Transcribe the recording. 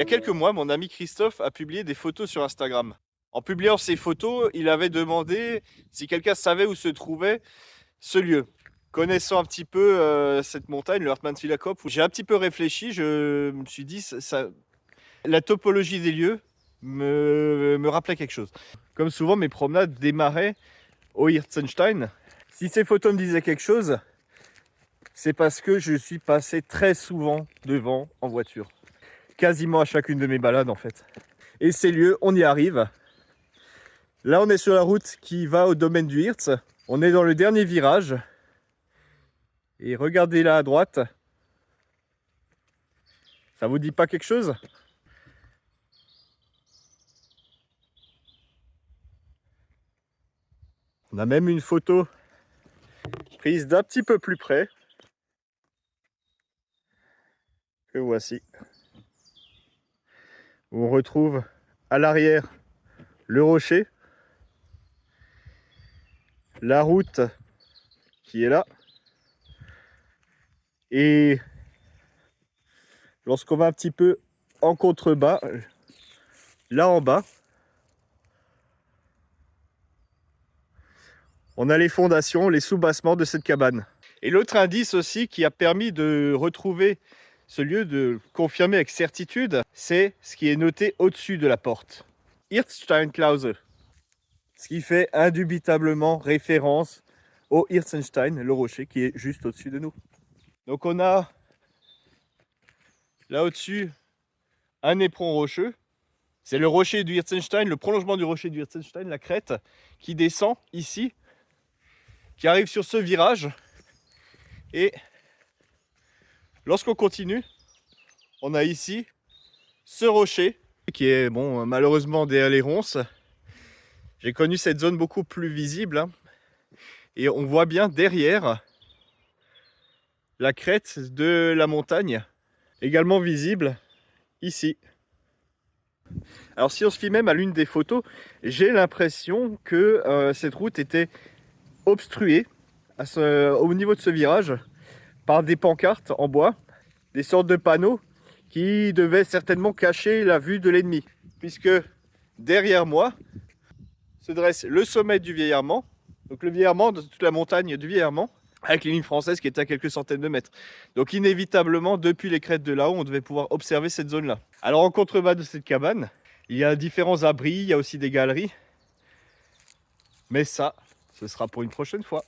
y a quelques mois, mon ami Christophe a publié des photos sur Instagram. En publiant ces photos, il avait demandé si quelqu'un savait où se trouvait ce lieu. Connaissant un petit peu cette montagne, le Hartmannswiller Kopf, j'ai un petit peu réfléchi, je me suis dit, la topologie des lieux me rappelait quelque chose. Comme souvent, mes promenades démarraient au Hirtzenstein. Si ces photos me disaient quelque chose, c'est parce que je suis passé très souvent devant en voiture. Quasiment à chacune de mes balades en fait. Et ces lieux, on y arrive. Là, on est sur la route qui va au domaine du Hirtz. On est dans le dernier virage. Et regardez là à droite. Ça vous dit pas quelque chose? On a même une photo prise d'un petit peu plus près. Que voici. On retrouve à l'arrière le rocher. La route qui est là. Et lorsqu'on va un petit peu en contrebas, là en bas, on a les fondations, les soubassements de cette cabane. Et l'autre indice aussi qui a permis de retrouver ce lieu, de confirmer avec certitude, c'est ce qui est noté au-dessus de la porte. Hirtsteinklause. Ce qui fait indubitablement référence au Hirtzenstein, le rocher qui est juste au-dessus de nous. Donc on a là au-dessus un éperon rocheux. C'est le rocher du Hirtzenstein, le prolongement du rocher du Hirtzenstein, la crête, qui descend ici, qui arrive sur ce virage. Et lorsqu'on continue, on a ici ce rocher qui est bon, malheureusement derrière les ronces. J'ai connu cette zone beaucoup plus visible, hein, et on voit bien derrière la crête de la montagne, également visible ici. Alors si on se fie même à l'une des photos, j'ai l'impression que cette route était obstruée au niveau de ce virage par des pancartes en bois, des sortes de panneaux qui devaient certainement cacher la vue de l'ennemi, puisque derrière moi se dresse le sommet du Vieil-Armand, donc le Vieil-Armand, de toute la montagne du Vieil-Armand, avec les lignes françaises qui étaient à quelques centaines de mètres. Donc inévitablement, depuis les crêtes de là-haut, on devait pouvoir observer cette zone-là. Alors en contrebas de cette cabane, il y a différents abris, il y a aussi des galeries. Mais ça, ce sera pour une prochaine fois.